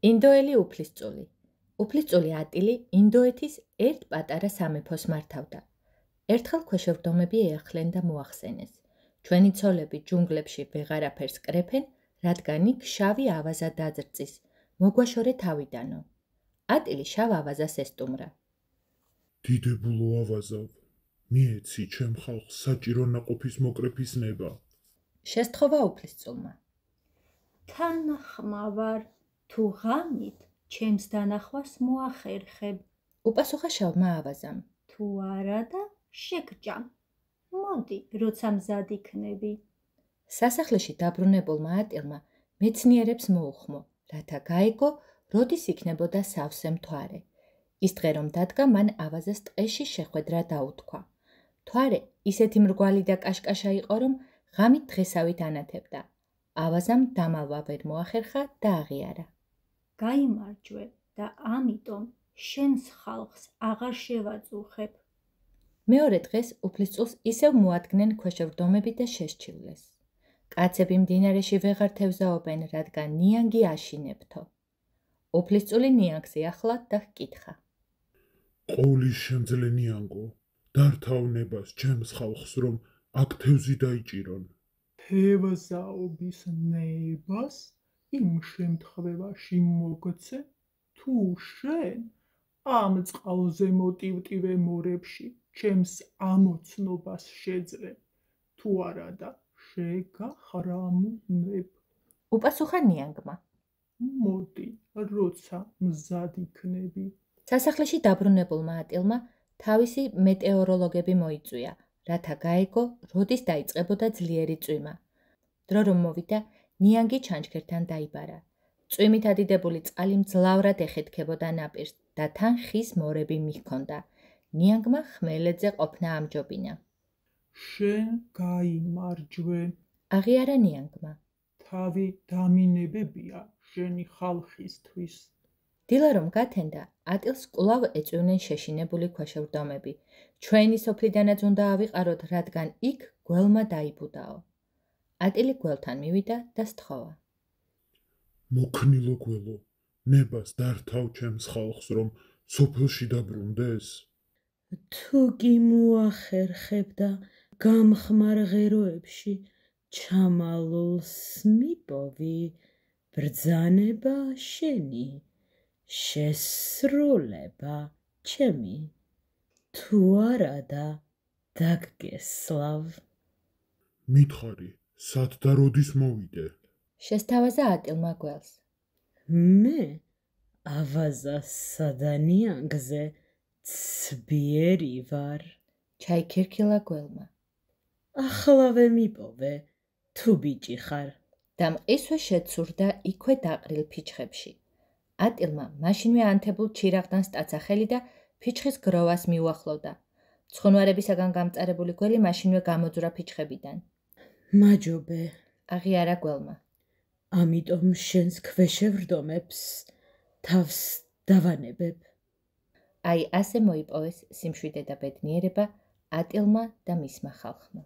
ინდოელი უფლისწული. უფლისწული ატილი ინდოეთის ერთ პატარა სამეფოს მართავდა. ერთხელ ქვეშევრდომები ეახლენ და მოახსენეს. ჩვენი ცოლები ჯუნგლებში ვეღარაფერს კრეფენ, რადგან იქ შავი ავაზა დაძრწის, მოგვაშორე თავიდანო. ატილი შავ ავაზას ესტუმრა. დიდებულო ავაზავ, მიეცი ჩემ ხალხს საჭირო ნაყოფის მოკრეფის ნება. შესთხოვა უფლისწულმა. თან ხმავარ, თუ ღამით ჩემს დანახვას მოახერხებ. უპასუხა შავმა ავაზამ. თუ არა და შეგჭამ. მოდი, როცა მზად იქნები. სასახლეში დაბრუნებულმა ატილმა მეცნიერებს მოუხმო, რათა გაეგო, როდის იქნებოდა სავსე მთვარე. ის დღე რომ დადგა, მან ავაზას ტყეში შეხვედრა დაუთქვა. მთვარე ისეთი მრგვალი და კაშკაშა იყო, რომ ღამით დღესავით ანათებდა. ავაზამ დამალვა ვერ მოახერხა და აღიარა. გაიმარჯვე და ამიტომ შენს ხალხს აღარ შევაწუხებ. მეორე დღეს უფლისწულს ისევ მოადგნენ ქვეშევრდომები და შესჩივლეს. კაცები მდინარეში ვეღარ თევზაობენ, რადგან ნიანგი აშინებთო. უფლისწული ნიანგს ეხლა და ჰკითხა. ყოვლის შემძლე ნიანგო, დართავ ნებას ჩემს ხალხს, რომ აქ თევზი დაიჭირონ. თევზაობის ნებას იმ შემთხვევაში მოგცე, თუ შენ ამ წყალზე მოტივტივე მორებში ჩემს ამოცნობას შეძლებ, თუ არა და შეგახრამუნებ. უპასუხა ნიანგმა. მოდი, როცა მზად იქნები. სასახლეში დაბრუნებულმა ატილმა თავისი მეტეოროლოგები მოიწვია, რათა გაეგო, როდის დაიწყებოდა ძლიერი წვიმა. დრო რომ მოვიდა, ნიანგი ჩანჩქერთან დაიბარა. წვიმით ადიდებული წყალი მძლავრად ეხეთქებოდა ნაპირს და თან ხის მორები მიჰქონდა. ნიანგმა ხმელეთზე ყოფნა ამჯობინა. შენ გაიმარჯვე. აღიარა ნიანგმა. თავი დამინებებია შენი ხალხისთვის. დილა რომ გათენდა, ატილს კვლავ ეწვივნენ შეშინებული ქვეშევრდომები. ჩვენი სოფლიდანაც უნდა ავიყაროთ, რადგან იქ გველმა დაიბუდაო. ატილი გველთან მივიდა და სთხოვა. მოქნილო გველო, ნებას დართავ ჩემს ხალხს, რომ სოფელში დაბრუნდეს. თუ კი მოახერხებ და გამხმარ ღეროებში ჩამალულს მიპოვი, ბრძანება შენი, შესრულება ჩემი, თუ არა და დაგგესლავ. მითხარი, სად და როდის მოვიდე? შესთავაზა ატილმა გველს. მე ავაზასა და ნიანგზე ცბიერი ვარ. ჩაიქირქილა გველმა. ახლავე მიპოვე, თუ ბიჭი ხარ. და მყისვე შეცურდა იქვე დაყრილ ფიჩხებში. ატილმა მაშინვე ანთებულ ჩირაღდანს ტაცა ხელი და ფიჩხის გროვას მიუახლოვდა. ცხუნვარებისაგან გამწარებული გველი მაშინვე გამოძვრა ფიჩხებიდან. მაჯობე, აღიარა გველმა. ამიტომ შენს ქვეშევრდომებს თავს დავანებებ. აი ასე მოიპოვეს სიმშვიდე და ბედნიერება ატილმა და მისმა ხალხმა.